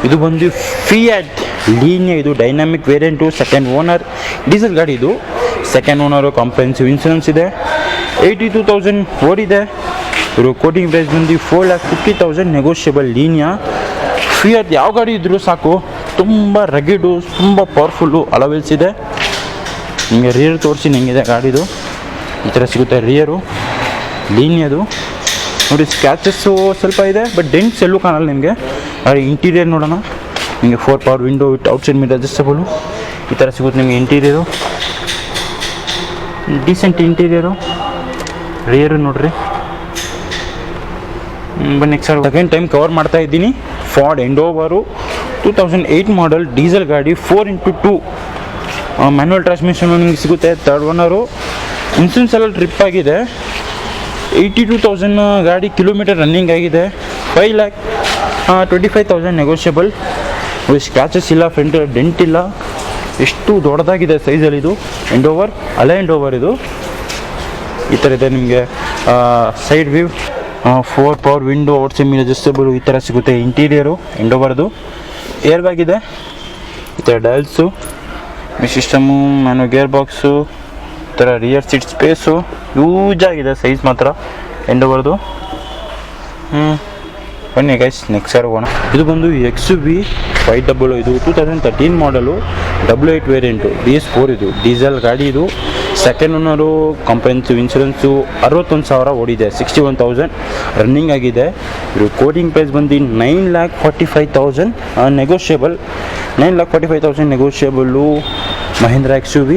ಇದು ಬಂದು fiat Linea, ಇದು dynamic variant, second owner diesel ಗಾಡಿ. ಇದು ಸೆಕೆಂಡ್ ಓನರು, ಕಾಂಪ್ರೆಹೆನ್ಸಿವ್ ಇನ್ಸೂರೆನ್ಸ್ ಇದೆ, 82,000 ಓಡಿದೆ. ಇವರು ಕೋಟಿಂಗ್ ಪ್ರೈಸ್ ಬಂದು 4,50,000 ನೆಗೋಷಿಯಬಲ್ ಲೀನಿಯಾ. ಫಿಯಾಟ್ ಯಾವ ಗಾಡಿ ಇದ್ದರೂ ಸಾಕು, ತುಂಬ ರಗಿಡು, ತುಂಬ ಪವರ್ಫುಲ್ಲು, ಅಲವೆಲ್ಸ್ ಇದೆ. ನಿಮಗೆ ರಿಯರ್ ತೋರಿಸಿ ಹೆಂಗಿದೆ ಗಾಡಿದು, ಈ ಥರ ಸಿಗುತ್ತೆ ರಿಯರು ಲೀನಿಯದು. ನೋಡಿ ಸ್ಕ್ರ್ಯಾಚಸ್ಸು ಸ್ವಲ್ಪ ಇದೆ, ಬಟ್ ಡೆಂಟ್ಸ್ ಎಲ್ಲೂ ಕಾಣಲ್ಲ ನಿಮಗೆ. ಆದರೆ ಇಂಟೀರಿಯರ್ ನೋಡೋಣ, ನಿಮಗೆ 4 power window with outside mirror ಅಡ್ಜಸ್ಟಬಲು ಈ ಥರ ಸಿಗುತ್ತೆ ನಿಮಗೆ. ಇಂಟೀರಿಯರು ಡೀಸೆಂಟ್ ಇಂಟೀರಿಯರು, ರಿಯರು ನೋಡ್ರಿ. ಬನ್ನಿ ನೆಕ್ಸ್ಟ್ ಸೆಕೆಂಡ್ ಟೈಮ್ ಕವರ್ ಮಾಡ್ತಾ ಇದ್ದೀನಿ. ಫಾರ್ಡ್ ಎಂಡೋವರು 2008 ಮಾಡಲ್ ಡೀಸೆಲ್ ಗಾಡಿ, 4x2 ಮ್ಯಾನ್ಯುವಲ್ ಟ್ರಾನ್ಸ್ಮಿಷನ್ ನಿಮಗೆ ಸಿಗುತ್ತೆ. ಥರ್ಡ್ ಓನರು, ಇನ್ಸೂರೆನ್ಸ್ ಎಲ್ಲ ಟ್ರಿಪ್ ಆಗಿದೆ. 82,000 ಗಾಡಿ ಕಿಲೋಮೀಟರ್ ರನ್ನಿಂಗ್ ಆಗಿದೆ. 5,25,000 ನೆಗೋಷಿಯಬಲ್. ಸ್ಕ್ರ್ಯಾಚಸ್ ಇಲ್ಲ, ಫ್ರಂಟ್ ಡೆಂಟ್ ಇಲ್ಲ. ಎಷ್ಟು ದೊಡ್ಡದಾಗಿದೆ ಸೈಜಲ್ಲಿ ಇದು ಎಂಡೋವರ್, ಅಲೆ ಎಂಡೋವರ್ ಇದು. ಈ ಥರ ಇದೆ ನಿಮಗೆ side view, 4 power window, outside mirror adjustable ಈ ಥರ ಸಿಗುತ್ತೆ. ಇಂಟೀರಿಯರು ಎಂಡೋವರ್ದು, ಏರ್ ಬ್ಯಾಗ್ ಇದೆ, ಈ ಥರ ಡಯಲ್ಸು, ಸಿಸ್ಟಮು, ಮ್ಯಾನುವಲ್ ಗೇರ್ ಬಾಕ್ಸು, ಈ ಥರ ರಿಯರ್ ಸೀಟ್ ಸ್ಪೇಸು ಯೂಜ್ ಆಗಿದೆ ಸೈಜ್ ಮಾತ್ರ ಎಂಡೋವರ್ದು. ಬನ್ನಿ ಗೈಸ್ ನೆಕ್ಸ್ಟ್ ಸಾರ್ ಹೋಗೋಣ. ಇದು ಬಂದು XUV 500, ಇದು 2013 ಮಾಡಲು, 88 ವೇರಿಯಂಟು, BS4 ಇದು ಡೀಸೆಲ್ ಗಾಡಿ. ಇದು ಸೆಕೆಂಡ್ ಓನರು, ಕಾಂಪ್ರೆಹೆನ್ಸಿವ್ ಇನ್ಸೂರೆನ್ಸು, 61,000 ಓಡಿದೆ, 61,000 ರನ್ನಿಂಗ್ ಆಗಿದೆ. ಇದು ಕೋಟಿಂಗ್ ಪ್ರೈಸ್ ಬಂದು 9,45,000 negotiable, 9,45,000 negotiable. Mahindra XUV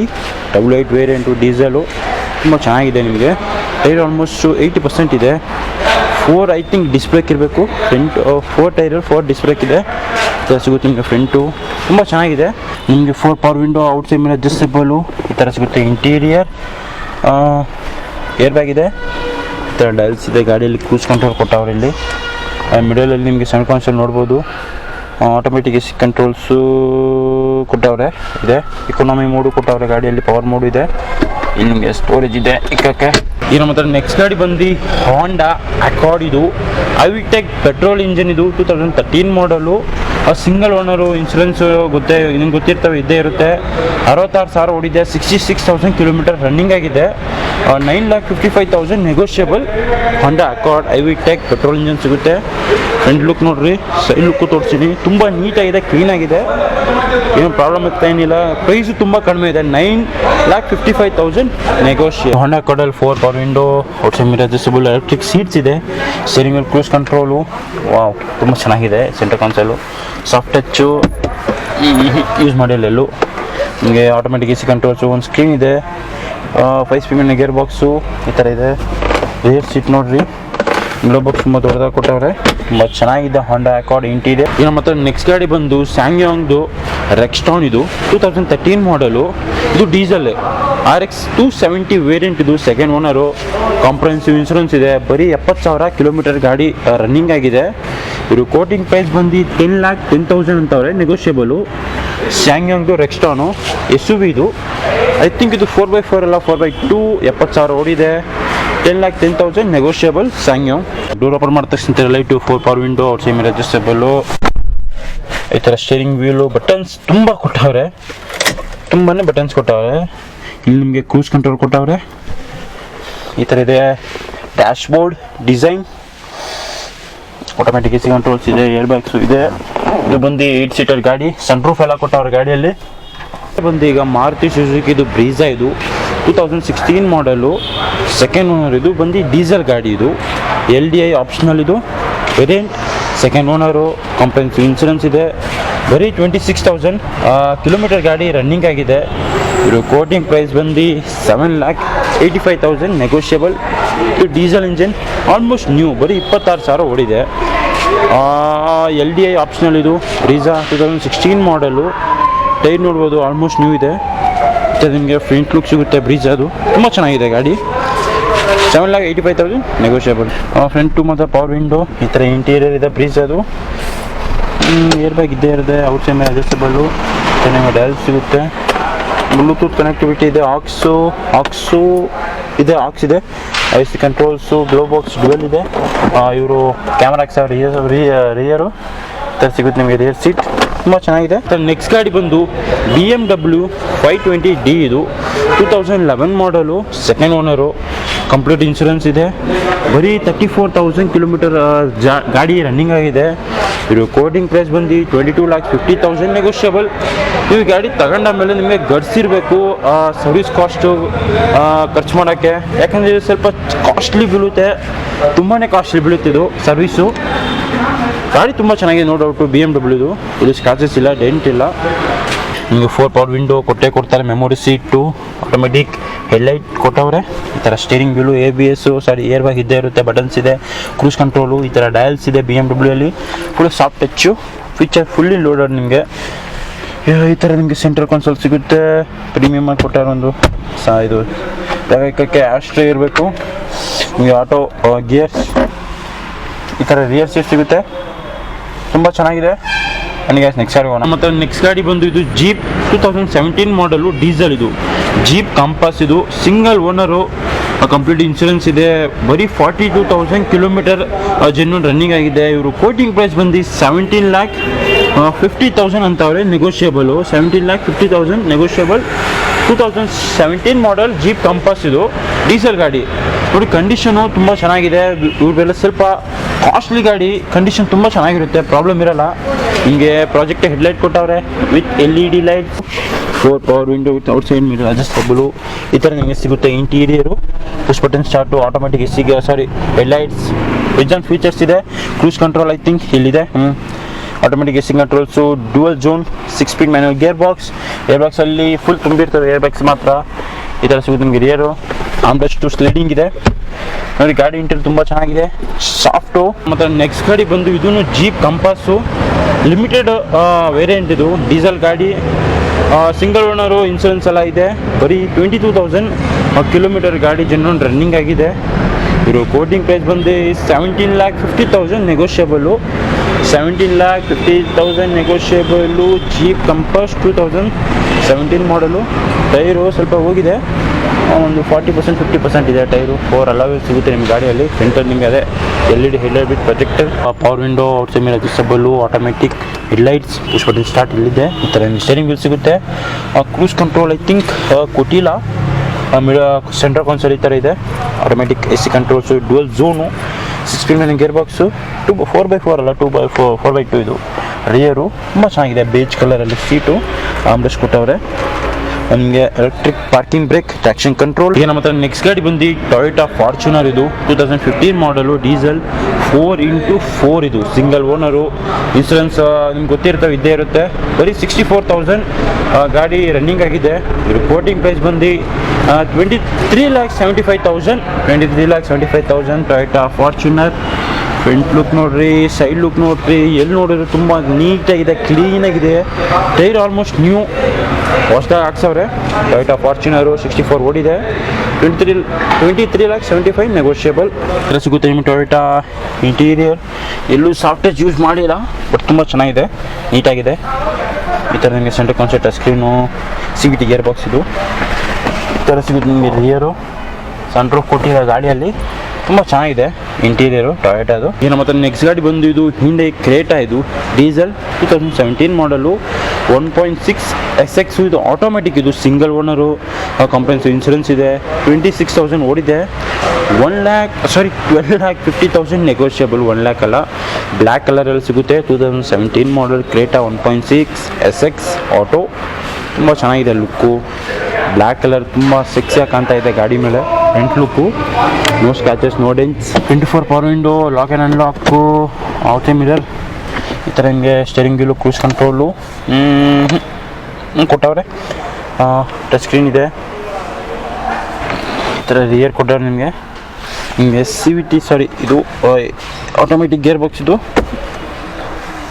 88 variant diesel, ತುಂಬ ಚೆನ್ನಾಗಿದೆ. ನಿಮಗೆ ಟೈರ್ ಆಲ್ಮೋಸ್ಟ್ 80% ಇದೆ. 4 ಐ ಥಿಂಕ್ ಡಿಸ್ಕ್ ಬ್ರೇಕ್ ಇರಬೇಕು, ಫ್ರಂಟ್ 4 ಟೈರಲ್ಲಿ 4 ಡಿಸ್ಕ್ ಬ್ರೇಕ್ ಇದೆ. ಈ ಥರ ಸಿಗುತ್ತೆ ನಿಮಗೆ. ಫ್ರಂಟು ತುಂಬ ಚೆನ್ನಾಗಿದೆ. ನಿಮಗೆ 4 ಪವರ್ ವಿಂಡೋ, ಔಟ್ಸೈಡ್ ಮಿರರ್ ಅಡ್ಜಸ್ಟಬಲು ಈ ಥರ ಸಿಗುತ್ತೆ. ಇಂಟೀರಿಯರ್ ಏರ್ ಬ್ಯಾಗ್ ಇದೆ, ಈ ಥರ ಡೈಲ್ಸ್ ಇದೆ. ಗಾಡಿಯಲ್ಲಿ ಕ್ರೂಸ್ ಕಂಟ್ರೋಲ್ ಕೊಟ್ಟವ್ರೆ. ಇಲ್ಲಿ ಮಿಡಲಲ್ಲಿ ನಿಮಗೆ ಸೆಂಟರ್ ಕಾನ್ಸೋಲ್ ನೋಡ್ಬೋದು. ಆಟೋಮೆಟಿಕ್ ಎಸಿ ಕಂಟ್ರೋಲ್ಸು ಕೊಟ್ಟವ್ರೆ ಇದೆ. ಇಕಾನಮಿ ಮೋಡು ಕೊಟ್ಟವ್ರೆ ಗಾಡಿಯಲ್ಲಿ, ಪವರ್ ಮೋಡು ಇದೆ. ಇಲ್ಲಿ ನಿಮಗೆ ಸ್ಟೋರೇಜ್ ಇದೆ ಇಕ್ಕಕ್ಕೆ. ಈ ನಮ್ಮ ಹತ್ರ ನೆಕ್ಸ್ಟ್ ಗಾಡಿ ಬಂದು ಹೋಂಡಾ ಅಕಾರ್ಡ್. ಇದು ಐವಿಟೆಕ್ ಪೆಟ್ರೋಲ್ ಇಂಜಿನ್. ಇದು 2013 ಮಾಡಲು, ಸಿಂಗಲ್ ಓನರು, ಇನ್ಶೂರೆನ್ಸು ನಿಮ್ಗೆ ಗೊತ್ತಿರ್ತವೆ, ಇದ್ದೇ ಇರುತ್ತೆ. 66,000 ಓಡಿದೆ, 66,000 ಕಿಲೋಮೀಟರ್ ರನ್ನಿಂಗ್ ಆಗಿದೆ. 9,55,000 ನೆಗೋಷಿಯಬಲ್. ಹೋಂಡಾ ಅಕಾರ್ಡ್ ಐವಿಟೆಕ್ ಪೆಟ್ರೋಲ್ ಇಂಜಿನ್ ಸಿಗುತ್ತೆ. ಫ್ರಂಟ್ ಲುಕ್ ನೋಡ್ರಿ, ಸೈಡ್ ಲುಕ್ಕು ತೋರಿಸ್ತೀನಿ. ತುಂಬ ನೀಟಾಗಿದೆ, ಕ್ಲೀನಾಗಿದೆ, ಏನು ಪ್ರಾಬ್ಲಮ್ ಆಗ್ತಾ ಏನಿಲ್ಲ. ಪ್ರೈಸು ತುಂಬ ಕಡಿಮೆ ಇದೆ, 9,55,000 ನೆಗೋಷಿಯೇಟ್. ಹೋಂಡಾ ಅಕಾರ್ಡಲ್ಲಿ 4 power window, outside mirror adjustable, electric seats ಇದೆ. Steering wheel, cruise control, wow ತುಂಬ ಚೆನ್ನಾಗಿದೆ. Centre console, soft touch use ಮಾಡಿಲ್ಲ ಎಲ್ಲೂ. ನಿಮಗೆ ಆಟೋಮೆಟಿಕ್ ಎಸಿ ಕಂಟ್ರೋಲ್ಸು, ಒಂದು ಸ್ಕ್ರೀನ್ ಇದೆ, 5 ಸ್ಪೀಡ್ ಗೇರ್ ಬಾಕ್ಸು ಈ ಥರ ಇದೆ. ರೇರ್ ಸೀಟ್ ನೋಡ್ರಿ, ಗ್ಲೋ ಬಾಕ್ಸ್ ತುಂಬ ದೊಡ್ಡದಾಗಿ ಕೊಟ್ಟವ್ರೆ, ತುಂಬ ಚೆನ್ನಾಗಿದೆ. Honda Accord interior. ಈಗ ಮತ್ತು ನೆಕ್ಸ್ಟ್ ಗಾಡಿ ಬಂದು ಸ್ಯಾಂಗ್ಯಾಂಗ್ದು ರೆಕ್ಸ್ಟಾನ್. ಇದು 2013 ಮಾಡಲು, ಇದು ಡೀಸೆಲ್, RX 270 ವೇರಿಯಂಟ್. ಇದು ಸೆಕೆಂಡ್ ಓನರು, ಕಾಂಪ್ರೆಹೆನ್ಸಿವ್ ಇನ್ಸೂರೆನ್ಸ್ ಇದೆ. ಬರೀ 70,000 ಕಿಲೋಮೀಟರ್ ಗಾಡಿ ರನ್ನಿಂಗ್ ಆಗಿದೆ. ಇದು ಕೋಟಿಂಗ್ ಪ್ರೈಸ್ ಬಂದು 10,10,000 ಅಂತವ್ರೆ, ನೆಗೋಷಿಯಬಲು. ಸ್ಯಾಂಗ್ಯಾಂಗ್ದು ರೆಕ್ಸ್ಟಾನು SUV. ಇದು ಐ ಥಿಂಕ್ ಇದು 4x4 ಅಲ್ಲ, 4x2, 70,000 ಓಡಿದೆ. 10,10,000 ನೆಗೋಷಿಯಬಲ್ ಸ್ಯಾಂಗ್ಯಾಂಗ್. ಡೋರ್ ಓಪನ್ ಮಾಡಿದ ತಕ್ಷಣ light, 4 power window, outside mirror adjustable ಈ ಥರ. ಸ್ಟೀರಿಂಗ್ ವೀಲು, ಬಟನ್ಸ್ ತುಂಬ ಕೊಟ್ಟವ್ರೆ, ತುಂಬಾ ಬಟನ್ಸ್ ಕೊಟ್ಟವ್ರೆ. ಇಲ್ಲಿ ನಿಮಗೆ ಕ್ರೂಸ್ ಕಂಟ್ರೋಲ್ ಕೊಟ್ಟವ್ರೆ, ಈ ಥರ ಇದೆ. Dash board design, automatic AC controls ಇದೆ, ಏರ್ ಬ್ಯಾಗ್ಸು ಇದೆ. ಇದು ಬಂದು 8 ಸೀಟರ್ ಗಾಡಿ, ಸನ್ ರೂಫ್ ಎಲ್ಲ ಕೊಟ್ಟವ್ರೆ ಗಾಡಿಯಲ್ಲಿ. ಬಂದು ಈಗ ಮಾರುತಿ ಸುಜುಕಿ ಇದು ಬ್ರೀಝಾ. ಇದು 2016 ಮಾಡಲು, ಸೆಕೆಂಡ್ ಓನರ್. ಇದು ಬಂದು ಡೀಸೆಲ್ ಗಾಡಿ. ಇದು LDI ಆಪ್ಷನಲ್ ಇದು ವೇರಿಯಂಟ್. ಸೆಕೆಂಡ್ ಓನರು, ಕಾಂಪ್ರೆಹೆನ್ಸಿವ್ ಇನ್ಸೂರೆನ್ಸ್ ಇದೆ. ಬರೀ 26,000 ಕಿಲೋಮೀಟರ್ ಗಾಡಿ ರನ್ನಿಂಗ್ ಆಗಿದೆ. ಇದು ಕೋಟಿಂಗ್ ಪ್ರೈಸ್ ಬಂದು 7,85,000 ನೆಗೋಷಿಯಬಲ್. ಇದು ಡೀಸೆಲ್ ಇಂಜಿನ್, ಆಲ್ಮೋಸ್ಟ್ ನ್ಯೂ, ಬರೀ 26,000 ಓಡಿದೆ. LDI ಆಪ್ಷನಲ್ ಇದು ಬ್ರೀಝಾ 2016 ಮಾಡಲು. ಟೈರ್ ನೋಡ್ಬೋದು, ಆಲ್ಮೋಸ್ಟ್ ನ್ಯೂ ಇದೆ. ನಿಮಗೆ ಫ್ರಂಟ್ ಲುಕ್ ಸಿಗುತ್ತೆ ಬ್ರೀಝಾದು, ತುಂಬ ಚೆನ್ನಾಗಿದೆ ಗಾಡಿ. 7,85,000 ನೆಗೋಷಿಯಬಲ್. ಫ್ರಂಟು ಮತ್ತು ಪವರ್ ವಿಂಡೋ ಈ ಥರ ಇಂಟೀರಿಯರ್ ಇದೆ ಬ್ರೀಝಾದು. ಏರ್ ಬ್ಯಾಗ್ ಇದ್ದೇ ಇರುತ್ತೆ, ಔಟ್ಸೈಡ್ ಮಿರರ್ ಅಡ್ಜಸ್ಟಬಲ್ಲು. ನಿಮಗೆ ಡಯಲ್ ಸಿಗುತ್ತೆ. ಬ್ಲೂಟೂತ್ ಕನೆಕ್ಟಿವಿಟಿ ಇದೆ. ಆಕ್ಸು ಇದೆ, ಆಕ್ಸ್ ಇದೆ. IC controls, glow box dual ಇದೆ. ಇವರು ಕ್ಯಾಮ್ರಾ ಹಾಕ್ಸವ್ರೆ ರಿಯರು. ಥರ ಸಿಗುತ್ತೆ ನಿಮಗೆ ರಿಯರ್ ಸೀಟ್ ತುಂಬ ಚೆನ್ನಾಗಿದೆ. ನೆಕ್ಸ್ಟ್ ಗಾಡಿ ಬಂದು BMW 520D ಇದು 2011 ಮಾಡಲು, ಸೆಕೆಂಡ್ ಓನರು, ಕಂಪ್ಲೀಟ್ ಇನ್ಶೂರೆನ್ಸ್ ಇದೆ. ಬರೀ 34,000 ಕಿಲೋಮೀಟರ್ ಗಾಡಿ ರನ್ನಿಂಗ್ ಆಗಿದೆ. ಇದು ಕೋಟಿಂಗ್ ಪ್ರೈಸ್ ಬಂದು 22,50,000 ನೆಗೋಷಿಯಬಲ್. ಈ ಗಾಡಿ ತಗೊಂಡಾದ್ಮೇಲೆ ನಿಮಗೆ ಗಡ್ಸಿರಬೇಕು ಸರ್ವಿಸ್ ಕಾಸ್ಟು ಖರ್ಚು ಮಾಡೋಕ್ಕೆ, ಯಾಕಂದರೆ ಇದು ಸ್ವಲ್ಪ ಕಾಸ್ಟ್ಲಿ ಬೀಳುತ್ತೆ, ತುಂಬಾ ಕಾಸ್ಟ್ಲಿ ಬೀಳುತ್ತೆ ಇದು ಸರ್ವಿಸು. ಗಾಡಿ ತುಂಬ ಚೆನ್ನಾಗಿದೆ, ನೋ ಡೌಟು. BMW ಇದು ಸ್ಕ್ರಾಚಸ್ ಇಲ್ಲ, ಡೆಂಟ್ ಇಲ್ಲ. ನಿಮಗೆ 4 ಪವರ್ ವಿಂಡೋ ಕೊಡ್ತಾರೆ, ಮೆಮೊರಿ ಸೀಟು, ಆಟೋಮೆಟಿಕ್ ಹೆಡ್ಲೈಟ್ ಕೊಟ್ಟವ್ರೆ. ಈ ಥರ steering wheel, ABS, air bag ಇದ್ದೇ ಇರುತ್ತೆ, ಬಟನ್ಸ್ ಇದೆ, ಕ್ರೂಸ್ ಕಂಟ್ರೋಲು, ಈ ಥರ ಡಯಲ್ಸ್ ಇದೆ. BMW ಅಲ್ಲಿ full soft touch, feature fully loaded. ನಿಮಗೆ ಈ ಥರ ನಿಮಗೆ ಸೆಂಟ್ರಲ್ ಕನ್ಸೋಲ್ ಸಿಗುತ್ತೆ, ಪ್ರೀಮಿಯಮ್ ಆಗಿ ಕೊಟ್ಟಾರೆ. ಒಂದು ಇದು ಬೇಕಕ್ಕೆ ಆಸ್ಟ್ರೇ ಇರಬೇಕು. ನಿಮಗೆ ಆಟೋ ಗಿಯರ್ಸ್, ಈ ಥರ ರಿಯರ್ ಸೀಟ್ ಸಿಗುತ್ತೆ, ತುಂಬ ಚೆನ್ನಾಗಿದೆ. ನನಗೆ ನೆಕ್ಸ್ಟ್ ಗಾಡಿ ಹೋಗೋಣ. ಮತ್ತು ನೆಕ್ಸ್ಟ್ ಗಾಡಿ ಬಂದು ಇದು ಜೀಪ್ 2017 ಮಾಡಲು, ಡೀಸೆಲ್ ಇದು, ಜೀಪ್ ಕಂಪಾಸ್ ಇದು, ಸಿಂಗಲ್ ಓನರು, ಕಂಪ್ಲೀಟ್ ಇನ್ಶೂರೆನ್ಸ್ ಇದೆ. ಬರೀ 42,000 ಕಿಲೋಮೀಟರ್ ಜೆನ್ಯೂನ್ ರನ್ನಿಂಗ್ ಆಗಿದೆ. ಇವರು ಕೋಟಿಂಗ್ ಪ್ರೈಸ್ ಬಂದು 17,50,000 ಅಂತವ್ರೆ, ನೆಗೋಷಿಯಬಲು. 17,50,000 ನೆಗೋಷಿಯಬಲ್. 2017 ಮಾಡಲ್ ಜೀಪ್ ಕಂಪಾಸ್ ಇದು, ಡೀಸೆಲ್ ಗಾಡಿ. ನೋಡಿ ಕಂಡೀಷನು ತುಂಬ ಚೆನ್ನಾಗಿದೆ. ಇವ್ರದೆಲ್ಲ ಸ್ವಲ್ಪ ಕಾಸ್ಟ್ಲಿ ಗಾಡಿ, ಕಂಡೀಷನ್ ತುಂಬ ಚೆನ್ನಾಗಿರುತ್ತೆ, ಪ್ರಾಬ್ಲಮ್ ಇರಲ್ಲ. ಹಿಂಗೆ ಪ್ರಾಜೆಕ್ಟ್ ಹೆಡ್ಲೈಟ್ ಕೊಟ್ಟವ್ರೆ with LED lights, 4 power window with outside mirror ಅಡ್ಜಸ್ಟಬಲು. ಈ ಥರ ನಿಮಗೆ ಸಿಗುತ್ತೆ. Interior push button start, automatic headlights, vision features ಇದೆ. ಕ್ರೂಸ್ ಕಂಟ್ರೋಲ್ ಐ ಥಿಂಕ್ ಇಲ್ಲಿದೆ. Automatic AC controls, dual zone, 6 speed manual gear ಬಾಕ್ಸಲ್ಲಿ ಫುಲ್ ತುಂಬಿರ್ತವೆ ಏರ್ ಬ್ಯಾಗ್ಸ್ ಮಾತ್ರ. ಈ ಥರ ಸಿಗುತ್ತೆ ನಿಮಗೆ. ರಿಯರು ಆಮ್ರೆಸ್ಟು ಸ್ಲೈಡಿಂಗ್ ಇದೆ. ನೋಡಿ ಗಾಡಿ ಇಂಟೀರಿಯರ್ ತುಂಬ ಚೆನ್ನಾಗಿದೆ, ಸಾಫ್ಟು. ಮತ್ತು ನೆಕ್ಸ್ಟ್ ಗಾಡಿ ಬಂದು ಇದೂ ಜೀಪ್ ಕಂಪಾಸು, ಲಿಮಿಟೆಡ್ ವೇರಿಯಂಟ್ ಇದು, ಡೀಸೆಲ್ ಗಾಡಿ, ಸಿಂಗಲ್ ಓನರು, ಇನ್ಶೂರೆನ್ಸ್ ಎಲ್ಲ ಇದೆ. ಬರೀ 22,000 ಕಿಲೋಮೀಟರ್ ಗಾಡಿ ಜೆನ್ಯೂನ್ ರನ್ನಿಂಗ್ ಆಗಿದೆ. ಇವರು ಕೋಟಿಂಗ್ ಪ್ರೈಸ್ ಬಂದು 17,50,000 ನೆಗೋಷಿಯಬಲು. 17,50,000 ನೆಗೋಷಿಯಬಲು. ಜೀಪ್ ಕಂಪಾಸ್ 2017 ಮಾಡಲು. ಟೈರು ಸ್ವಲ್ಪ ಹೋಗಿದೆ, ಒಂದು 40% 50% ಇದೆ ಟೈರು. 4 ಅಲಾವೆಲ್ ಸಿಗುತ್ತೆ ನಿಮ್ಮ ಗಾಡಿಯಲ್ಲಿ. ಫ್ರಂಟಲ್ಲಿ ನಿಮಗೆ ಅದೇ LED headlight bit projector, power window, outside mirror adjustable, automatic headlights, push button start ಇಲ್ಲಿದೆ. ಈ ಥರ ಸ್ಟೇರಿಂಗ್ ವೀಲ್ ಸಿಗುತ್ತೆ. ಕ್ರೂಸ್ ಕಂಟ್ರೋಲ್ ಐ ಥಿಂಕ್ ಕೊಟ್ಟಿಲ್ಲ. ಸೆಂಟ್ರಲ್ ಕನ್ಸೋಲ್ ಈ ಥರ ಇದೆ. Automatic AC controls, dual zone, 6 speed manual gear box, 4x4 ಅಲ್ಲ 4x2 ಇದು. ರಿಯರು ತುಂಬ ಚೆನ್ನಾಗಿದೆ, ಬೇಜ್ ಕಲರಲ್ಲಿ ಸೀಟು, ಆಮ್ರೆಸ್ಟ್ ಕೊಟ್ಟವ್ರೆ. ನಮಗೆ electric parking brake, traction control. ಈಗ ನಮ್ಮ ಹತ್ರ ನೆಕ್ಸ್ಟ್ ಗಾಡಿ ಬಂದು ಟೊಯೋಟಾ ಫಾರ್ಚುನರ್ ಇದು, 2015 ಮಾಡಲು, ಡೀಸೆಲ್, 4x4 ಇದು, ಸಿಂಗಲ್ ಓನರು, ಇನ್ಶೂರೆನ್ಸ್ ನಿಮ್ಗೆ ಗೊತ್ತಿರ್ತವೆ, ಇದ್ದೇ ಇರುತ್ತೆ. ಬರೀ 64,000 ಗಾಡಿ ರನ್ನಿಂಗ್ ಆಗಿದೆ. ಇದ್ರ ಕೋಟಿಂಗ್ ಪ್ರೈಸ್ ಬಂದು 23,75,000. 23,75,000 ಟೊಯೋಟಾ ಫಾರ್ಚುನರ್. ಫ್ರಂಟ್ ಲುಕ್ ನೋಡ್ರಿ, ಸೈಡ್ ಲುಕ್ ನೋಡ್ರಿ, ಎಲ್ಲಿ ನೋಡಿದ್ರು ತುಂಬ ನೀಟಾಗಿದೆ, ಕ್ಲೀನಾಗಿದೆ. ಟೈರ್ ಆಲ್ಮೋಸ್ಟ್ ನ್ಯೂ, ಹೊಸದಾಗಿ ಹಾಕ್ಸವ್ರೆ. ಟೊಯೋಟಾ ಫಾರ್ಚುನರು 64 ಓಡಿದೆ. 23,75,000 ನೆಗೋಷಿಯಬಲ್. ಇದರ ಸಿಗುತ್ತೆ ನಿಮಗೆ ಟೊಯೋಟಾ ಇಂಟೀರಿಯರ್. ಎಲ್ಲೂ ಸಾಫ್ಟ್ವೇರ್ ಯೂಸ್ ಮಾಡಿಲ್ಲ, ಬಟ್ ತುಂಬ ಚೆನ್ನಾಗಿದೆ, ನೀಟಾಗಿದೆ. ಈ ಥರ ನಿಮಗೆ centre concept touch screen, CVT gear box ಇದು. ಈ ಥರ ಸಿಗುತ್ತೆ ನಿಮಗೆ ರಿಯರು. ಸನ್ರೂಫ್ ಕೊಟ್ಟಿರೋ ಗಾಡಿಯಲ್ಲಿ ತುಂಬ ಚೆನ್ನಾಗಿದೆ ಇಂಟೀರಿಯರು ಟೊಯೋಟಾದು. ಈಗ ನಮ್ಮ ಹತ್ರ ನೆಕ್ಸ್ಟ್ ಗಾಡಿ ಬಂದು ಇದು ಹಿಂದೆ ಕ್ರೇಟಾ ಇದು, ಡೀಸೆಲ್, 2017 ಮಾಡಲು, 1.6 SX ಇದು, ಆಟೋಮೆಟಿಕ್ ಇದು, ಸಿಂಗಲ್ ಓನರು, ಕಂಪ್ರೆನ್ಸಿವ್ ಇನ್ಶೂರೆನ್ಸ್ ಇದೆ. 26,000 ಓಡಿದೆ. 12,50,000 ನೆಗೋಷಿಯಬಲ್. 1 lakh ಅಲ್ಲ, ಬ್ಲ್ಯಾಕ್ ಕಲರಲ್ಲಿ ಸಿಗುತ್ತೆ. 2017 ಮಾಡಲ್ ಕ್ರೇಟಾ 1.6 SX ಆಟೋ. ತುಂಬ ಚೆನ್ನಾಗಿದೆ ಲುಕ್ಕು, ಬ್ಲ್ಯಾಕ್ ಕಲರ್ ತುಂಬ ಸೆಕ್ಸಿಯಾಗಿ ಕಾಣ್ತಾ ಇದೆ ಗಾಡಿ ಮೇಲೆ. Front look, no scratches, no dents. 24 power window, lock and unlock, outside mirror. ಈ ಥರ ನಿಮಗೆ ಸ್ಟೇರಿಂಗ್ ವೀಲು, ಕ್ರೂಸ್ ಕಂಟ್ರೋಲು ಕೊಟ್ಟವ್ರೆ. ಟಚ್ ಸ್ಕ್ರೀನ್ ಇದೆ. ಈ ಥರ ರಿಯರ್ ಕೊಟ್ಟವ್ರೆ ನಿಮಗೆ. CVT ಇದು ಆಟೋಮೆಟಿಕ್ ಗೇರ್ ಬಾಕ್ಸ್ ಇದು.